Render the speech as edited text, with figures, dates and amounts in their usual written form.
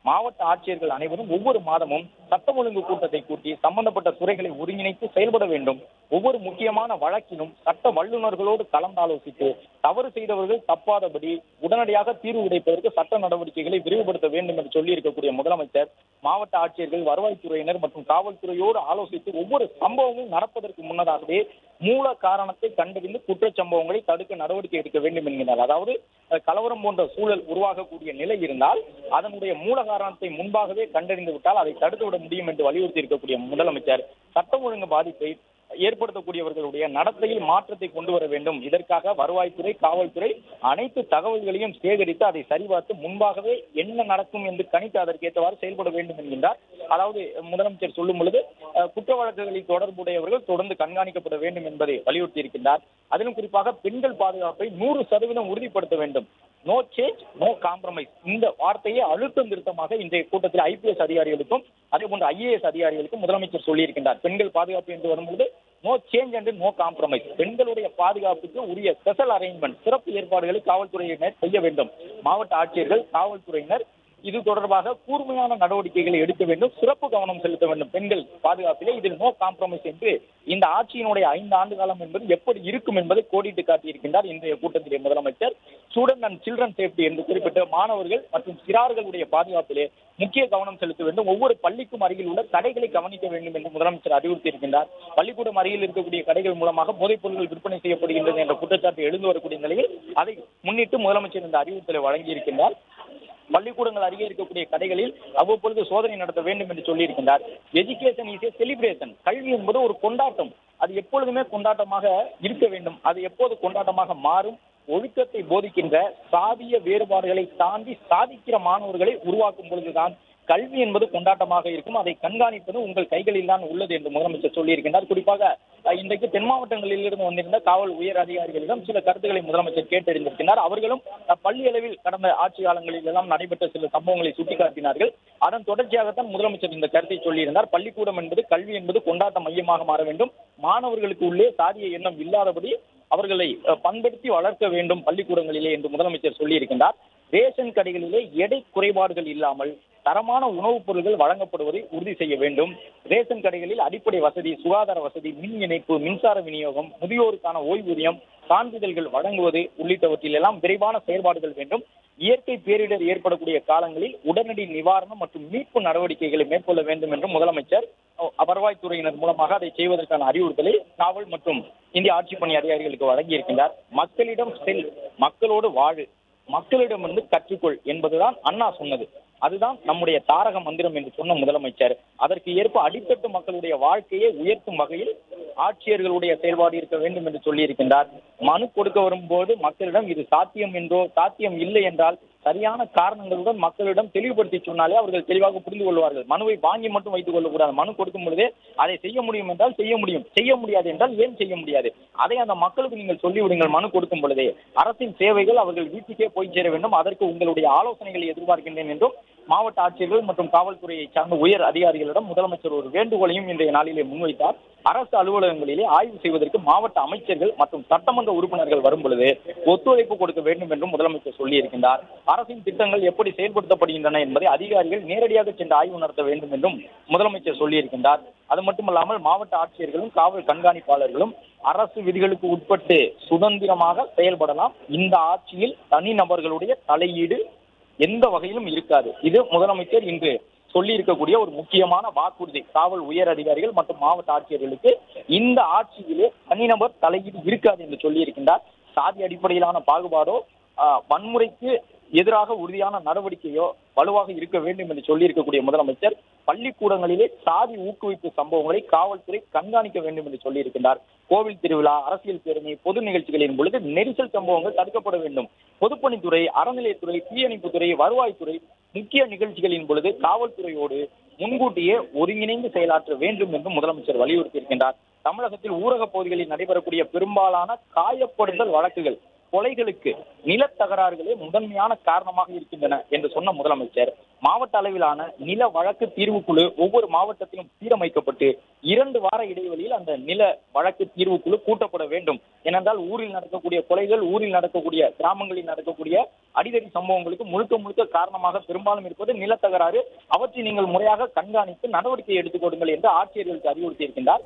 மாவட்ட ஆட்சியர்கள் அனைவரும் ஒவ்வொரு மாதமும் சட்டம் ஒழுங்கு கூட்டத்தை கூட்டி சம்பந்தப்பட்ட துறைகளை ஒருங்கிணைத்து செயல்பட வேண்டும். ஒவ்வொரு முக்கியமான வழக்கிலும் சட்ட வல்லுநர்களோடு கலந்தாலோசித்து தவறு செய்தவர்கள் தப்பாதபடி உடனடியாக தீர்வு கிடைப்பதற்கு சட்ட நடவடிக்கைகளை விரிவுபடுத்த வேண்டும் என்று சொல்லி இருக்கக்கூடிய முதலமைச்சர் மாவட்ட ஆட்சியர்கள், வருவாய்த்துறையினர் மற்றும் காவல்துறையோடு ஆலோசித்து ஒவ்வொரு சம்பவமும் நடப்பதற்கு முன்னதாகவே மூல காரணத்தை கண்டறிந்து குற்றச்சம்பவங்களை தடுக்க நடவடிக்கை எடுக்க வேண்டும் என்கிறார். அதாவது கலவரம் போன்ற சூழல் உருவாகக்கூடிய நிலை இருந்தால் அதனுடைய மூல காரணத்தை முன்பாகவே கண்டறிந்து விட்டால் அதை தடுத்துவிட முடியும் என்று வலியுறுத்தி இருக்கக்கூடிய முதலமைச்சர் சட்டம் ஒழுங்கு பாதிப்பை ஏற்படுத்தக்கூடியவர்களுடைய நடத்தையில் மாற்றத்தை கொண்டு வர வேண்டும். இதற்காக வருவாய்த்துறை, காவல்துறை அனைத்து தகவல்களையும் சேகரித்து அதை சரிபார்த்து முன்பாகவே என்ன நடக்கும் என்று கணித்து அதற்கேற்றவாறு செயல்பட வேண்டும் என்கின்றார். அதாவது முதலமைச்சர் சொல்லும் பொழுது குற்ற வழக்குகளில் தொடர்புடையவர்கள் தொடர்ந்து கண்காணிக்கப்பட வேண்டும் என்பதை வலியுறுத்தி இருக்கின்றார். அதிலும் குறிப்பாக பெண்கள் பாதுகாப்பை 100% உறுதிப்படுத்த வேண்டும். நோ சேஞ்ச் நோ காம்ப்ரமைஸ், இந்த வார்த்தையை அழுத்தம் திருத்தமாக இன்றைய கூட்டத்தில் IPS அதிகாரிகளுக்கும் அதே போன்ற IAS அதிகாரிகளுக்கும் முதலமைச்சர் சொல்லியிருக்கின்றார். பெண்கள் பாதுகாப்பு என்று வரும்போது no change and no compromise, பெண்களுடைய பாதுகாப்புக்கு உரிய ஸ்பெஷல் அரேஞ்ச்மெண்ட், சிறப்பு ஏற்பாடுகளை காவல்துறையினர் செய்ய வேண்டும். மாவட்ட ஆட்சியர்கள், காவல்துறையினர் இது தொடர்பாக கூர்மையான நடவடிக்கைகளை எடுக்க வேண்டும், சிறப்பு கவனம் செலுத்த வேண்டும் பெண்கள் பாதுகாப்பிலே. இதில் நோ காம்ப்ரமைஸ் என்று இந்த ஆட்சியினுடைய 5 ஆண்டு காலம் என்பது எப்படி இருக்கும் என்பதை கோடிட்டு காட்டியிருக்கின்றார் இன்றைய கூட்டத்திலே முதலமைச்சர். ஸ்டூடெண்ட் அண்ட் சில்ட்ரன் சேஃப்டி என்று குறிப்பிட்ட மாணவர்கள் மற்றும் சிறார்களுடைய பாதுகாப்பிலே முக்கிய கவனம் செலுத்த வேண்டும். ஒவ்வொரு பள்ளிக்கும் அருகில் உள்ள கடைகளை கவனிக்க வேண்டும் என்று முதலமைச்சர் அறிவுறுத்தி இருக்கின்றார். பள்ளிக்கூடம் அருகில் இருக்கக்கூடிய கடைகள் மூலமாக போதைப் பொருட்கள் விற்பனை செய்யப்படுகின்றது என்ற குற்றச்சாட்டு எழுந்து வரக்கூடிய நிலையில் அதை முன்னிட்டு முதலமைச்சர் இந்த அறிவுறுத்தலை வழங்கியிருக்கின்றார். பள்ளிக்கூடங்கள் அருகே இருக்கக்கூடிய கடைகளில் அவ்வப்பொழுது சோதனை நடத்த வேண்டும் என்று சொல்லியிருக்கின்றார். எஜுகேஷன் இஸ் ஏ செலிப்ரேஷன், கல்வி என்பது ஒரு கொண்டாட்டம், அது எப்பொழுதுமே கொண்டாட்டமாக இருக்க வேண்டும். அது எப்போது கொண்டாட்டமாக மாறும்? ஒழுக்கத்தை போதிக்கின்ற, சாதிய வேறுபாடுகளை தாண்டி சாதிக்கிற மாணவர்களை உருவாக்கும் பொழுதுதான் கல்வி என்பது கொண்டாட்டமாக இருக்கும். அதை கண்காணிப்பது உங்கள் கைகளில் தான் உள்ளது என்று முதலமைச்சர் சொல்லியிருக்கின்றார். குறிப்பாக இன்றைக்கு தென் மாவட்டங்களில் இருந்து வந்திருந்த காவல் உயர் அதிகாரிகளிடம் சில கருத்துக்களை முதலமைச்சர் கேட்டறிந்திருக்கிறார். அவர்களும் பள்ளி அளவில் கடந்த ஆட்சி காலங்களில் எல்லாம் நடைபெற்ற சில சம்பவங்களை சுட்டிக்காட்டினார்கள். அதன் தொடர்ச்சியாகத்தான் முதலமைச்சர் இந்த கருத்தை சொல்லியிருந்தார். பள்ளிக்கூடம் என்பது, கல்வி என்பது கொண்டாட்ட மையமாக மாற வேண்டும். மாணவர்களுக்கு உள்ளே சாதிய எண்ணம் இல்லாதபடி அவர்களை பண்படுத்தி வளர்க்க வேண்டும் பள்ளிக்கூடங்களிலே என்று முதலமைச்சர் சொல்லியிருக்கின்றார். ரேஷன் கடைகளிலே எடை குறைபாடுகள் இல்லாமல் தரமான உணவுப் பொருட்கள் வழங்கப்படுவதை உறுதி செய்ய வேண்டும். ரேஷன் கடைகளில் அடிப்படை வசதி, சுகாதார வசதி, மின் இணைப்பு, மின்சார விநியோகம், முதியோருக்கான ஓய்வூதியம், சான்றிதழ்கள் வழங்குவது உள்ளிட்டவற்றில் எல்லாம் விரைவான செயல்பாடுகள் வேண்டும். இயற்கை பேரிடர் ஏற்படக்கூடிய காலங்களில் உடனடி நிவாரணம் மற்றும் மீட்பு நடவடிக்கைகளை மேற்கொள்ள வேண்டும் என்று முதலமைச்சர் வருவாய்த்துறையினர் மூலமாக அதை செய்வதற்கான அறிவுறுத்தலை காவல் மற்றும் இந்திய ஆட்சிப் பணி அதிகாரிகளுக்கு வழங்கியிருக்கின்றார். மக்களிடம் செல், மக்களோடு வாழு, மக்களிடமிருந்து கற்றுக்கொள் என்பதுதான் அண்ணா சொன்னது. அதுதான் நம்முடைய தாரக மந்திரம் என்று சொன்ன முதலமைச்சர் அதற்கு ஏற்ப அடித்தட்டு மக்களுடைய வாழ்க்கையை உயர்த்தும் வகையில் ஆட்சியர்களுடைய செயல்பாடு இருக்க வேண்டும் என்று சொல்லியிருக்கின்றார். மனு கொடுக்க வரும்போது மக்களிடம் இது சாத்தியம் என்றோ சாத்தியம் இல்லை என்றால் சரியான காரணங்களுடன் மக்களிடம் தெளிவுபடுத்தி சொன்னாலே அவர்கள் தெளிவாக புரிந்து கொள்வார்கள். மனுவை வாங்கி மட்டும் வைத்துக் கொள்ளக்கூடாது. மனு கொடுக்கும் பொழுதே அதை செய்ய முடியும் என்றால் செய்ய முடியும், செய்ய முடியாது என்றால் ஏன் செய்ய முடியாது, அதை அந்த மக்களுக்கு நீங்கள் சொல்லிவிடுங்கள். மனு கொடுக்கும் பொழுதே அரசின் சேவைகள் அவர்கள் வீட்டுக்கே போய் சேர வேண்டும். அதற்கு உங்களுடைய ஆலோசனைகளை எதிர்பார்க்கின்றேன் என்றும் மாவட்ட ஆட்சியர்கள் மற்றும் காவல்துறையை சார்ந்த உயர் அதிகாரிகளிடம் முதலமைச்சர் ஒரு வேண்டுகோளையும் இன்றைய நாளிலே முன்வைத்தார். அரசு அலுவலகங்களிலே ஆய்வு செய்வதற்கு மாவட்ட அமைச்சர்கள் மற்றும் சட்டமன்ற உறுப்பினர்கள் வரும் பொழுது ஒத்துழைப்பு கொடுக்க வேண்டும் என்றும் முதலமைச்சர் சொல்லியிருக்கின்றார். அரசின் திட்டங்கள் எப்படி செயல்படுத்தப்படுகின்றன என்பதை அதிகாரிகள் நேரடியாக சென்று ஆய்வு நடத்த வேண்டும் என்றும் முதலமைச்சர் சொல்லியிருக்கின்றார். அது மட்டுமல்லாமல் மாவட்ட ஆட்சியர்களும் காவல் கண்காணிப்பாளர்களும் அரசு விதிகளுக்கு உட்பட்டு சுதந்திரமாக செயல்படலாம். இந்த ஆட்சியில் தனிநபர்களுடைய தலையீடு எந்த வகையிலும் இருக்காது. இது முதலமைச்சர் இன்று சொல்லி இருக்கக்கூடிய ஒரு முக்கியமான வாக்குறுதி. காவல் உயர் அதிகாரிகள் மற்றும் மாவட்ட ஆட்சியர்களுக்கு இந்த ஆட்சியிலே தனிநபர் தலையீடு இருக்காது என்று சொல்லி இருக்கின்றார். சாதி அடிப்படையிலான பாகுபாடோ வன்முறைக்கு எதிராக உறுதியான நடவடிக்கையோ வலுவாக இருக்க வேண்டும் என்று சொல்லி இருக்கக்கூடிய முதலமைச்சர் பள்ளிக்கூடங்களிலே சாதி ஊக்குவிப்பு சம்பவங்களை காவல்துறை கண்காணிக்க வேண்டும் என்று சொல்லி இருக்கின்றார். கோவில் திருவிழா, அரசியல் பேரணி, பொது நிகழ்ச்சிகளின் பொழுது நெரிசல் சம்பவங்கள் தடுக்கப்பட வேண்டும். பொதுப்பணித்துறை, அறநிலையத்துறை, தீயணைப்புத்துறை, வருவாய்த்துறை முக்கிய நிகழ்ச்சிகளின் பொழுது காவல்துறையோடு முன்கூட்டியே ஒருங்கிணைந்து செயலாற்ற வேண்டும் என்று முதலமைச்சர் வலியுறுத்தி இருக்கின்றார். தமிழகத்தில் ஊரக பகுதிகளில் நடைபெறக்கூடிய பெரும்பாலான காயப்படுதல் வழக்குகள், கொலைகளுக்கு நிலத்தகராறுகளே முதன்மையான காரணமாக இருக்கின்றன என்று சொன்ன முதலமைச்சர் மாவட்ட அளவிலான நில வழக்கு தீர்வு குழு ஒவ்வொரு மாவட்டத்திலும் சீரமைக்கப்பட்டு 2 வார இடைவெளியில் அந்த நில வழக்கு தீர்வு குழு கூட்டப்பட வேண்டும். ஏனென்றால் ஊரில் நடக்கக்கூடிய கொலைகள், ஊரில் நடக்கக்கூடிய கிராமங்களில் நடக்கக்கூடிய அடிதடி சம்பவங்களுக்கு முழுக்க முழுக்க காரணமாக பெரும்பாலும் இருப்பது நிலத்தகராறு. அவற்றை நீங்கள் முறையாக கண்காணித்து நடவடிக்கை எடுத்துக் கொடுங்கள் என்று ஆட்சியர்களுக்கு அறிவுறுத்தி இருக்கின்றார்.